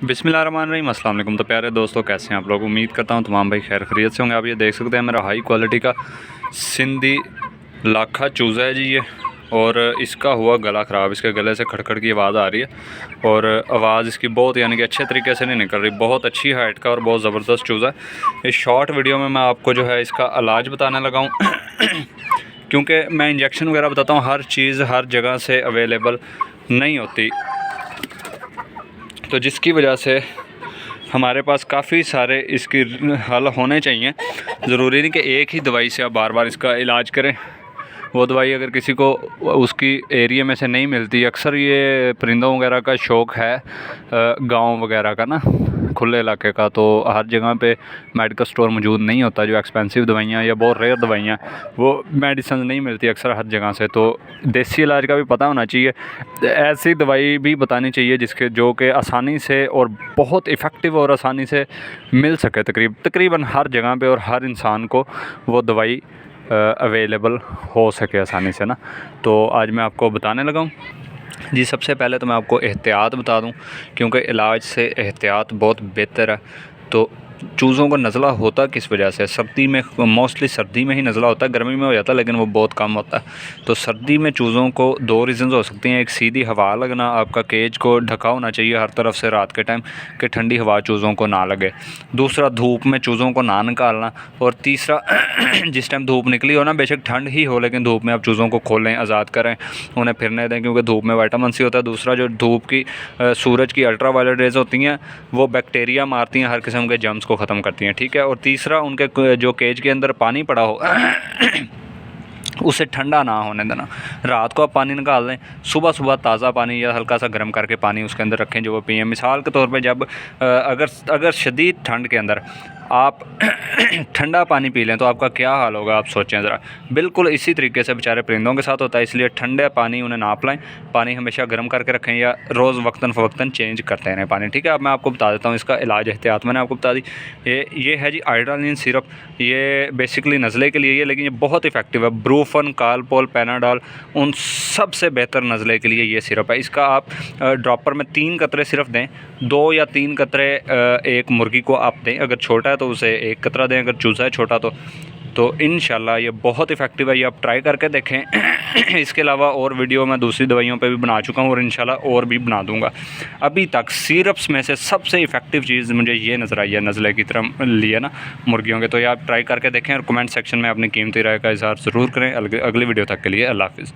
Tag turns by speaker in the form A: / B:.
A: बिस्मिल्लाहिर्रहमानिर्रहीम, अस्सलाम वालेकुम। तो प्यारे दोस्तों, कैसे हैं आप लोग? उम्मीद करता हूँ तमाम भाई खैर खैरियत से होंगे। आप ये देख सकते हैं मेरा हाई क्वालिटी का सिंधी लाखा चूज़ा है जी ये, और इसका हुआ गला ख़राब। इसके गले से खड़खड़ की आवाज़ आ रही है और आवाज़ इसकी बहुत यानी कि अच्छे तरीके से नहीं निकल रही। बहुत अच्छी हाइट का और बहुत ज़बरदस्त चूज़ा है। इस शॉर्ट वीडियो में मैं आपको जो है इसका इलाज बताने लगा हूँ क्योंकि मैं इंजेक्शन वगैरह बताता हूँ, हर चीज़ हर जगह से अवेलेबल नहीं होती, तो जिसकी वजह से हमारे पास काफ़ी सारे इसकी हल होने चाहिए। ज़रूरी नहीं कि एक ही दवाई से आप बार बार इसका इलाज करें। वो दवाई अगर किसी को उसकी एरिया में से नहीं मिलती, अक्सर ये परिंदों वगैरह का शौक़ है गांव वगैरह का ना, खुले इलाके का, तो हर जगह पे मेडिकल स्टोर मौजूद नहीं होता। जो एक्सपेंसिव दवाइयाँ या बहुत रेयर दवाइयाँ, वो मेडिसिन नहीं मिलती अक्सर हर जगह से, तो देसी इलाज का भी पता होना चाहिए। ऐसी दवाई भी बतानी चाहिए जिसके जो कि आसानी से और बहुत इफ़ेक्टिव और आसानी से मिल सके तकरीबन हर जगह पे, और हर इंसान को वो दवाई अवेलेबल हो सके आसानी से ना। तो आज मैं आपको बताने लगा हूँ जी। सबसे पहले तो मैं आपको एहतियात बता दूं, क्योंकि इलाज से एहतियात बहुत बेहतर है। तो चूज़ों को नज़ला होता किस वजह से? सर्दी में, मोस्टली सर्दी में ही नज़ला होता है, गर्मी में हो जाता है लेकिन वो बहुत कम होता है। तो सर्दी में चूज़ों को दो रीज़न्स हो सकती हैं। एक, सीधी हवा लगना, आपका केज को ढका होना चाहिए हर तरफ से रात के टाइम कि ठंडी हवा चूज़ों को ना लगे। दूसरा, धूप में चूज़ों को ना निकालना। और तीसरा जिस टाइम धूप निकली हो ना, बेशक ठंड ही हो लेकिन धूप में आप चूज़ों को खोलें, आज़ाद करें, उन्हें फिरने दें, क्योंकि धूप में विटामिन सी होता है। दूसरा, जो धूप की सूरज की अल्ट्रा वायलेट रेज़ होती हैं, वो बैक्टीरिया मारती हैं, हर किस्म के जर्म्स को ख़त्म करती हैं, ठीक है। और तीसरा, उनके जो केज के अंदर पानी पड़ा हो उसे ठंडा ना होने देना। रात को आप पानी निकाल दें, सुबह सुबह ताज़ा पानी या हल्का सा गर्म करके पानी उसके अंदर रखें जो वो पिएँ। मिसाल के तौर पे जब अगर शदीद ठंड के अंदर आप ठंडा पानी पी लें तो आपका क्या हाल होगा, आप सोचें ज़रा। बिल्कुल इसी तरीके से बेचारे परिंदों के साथ होता है, इसलिए ठंडा पानी उन्हें ना पिलाएं। पानी हमेशा गर्म करके रखें या रोज़ वक्तन फ़वक्तन चेंज करते रहें पानी, ठीक है। अब मैं आपको बता देता हूँ इसका इलाज, एहतियात मैंने आपको बता दी। ये है जी आयोडीन सिरप। ये बेसिकली नज़ले के लिए है, लेकिन ये बहुत इफ़ेक्टिव है। ब्रूफन, कालपोल, पैनाडॉल, उन सबसे बेहतर नज़ले के लिए ये सिरप है। इसका आप ड्रॉपर में 3 कतरे सिर्फ दें, 2 या 3 कतरे एक मुर्गी को आप दें। अगर छोटा है तो उसे 1 कतरा दें, अगर चूज़ा है छोटा तो इंशाल्लाह ये बहुत इफ़ेक्टिव है। ये आप ट्राई करके देखें। इसके अलावा और वीडियो मैं दूसरी दवाइयों पे भी बना चुका हूँ और इंशाल्लाह और भी बना दूँगा। अभी तक सिरप्स में से सबसे इफ़ेक्टिव चीज़ मुझे ये नज़र आई है नज़ले की तरह लिए ना मुर्गियों के। तो ये आप ट्राई करके देखें और कमेंट सेक्शन में अपनी कीमती राय का इज़हार ज़रूर करें। अगली वीडियो तक के लिए अल्लाह हाफ़िज़।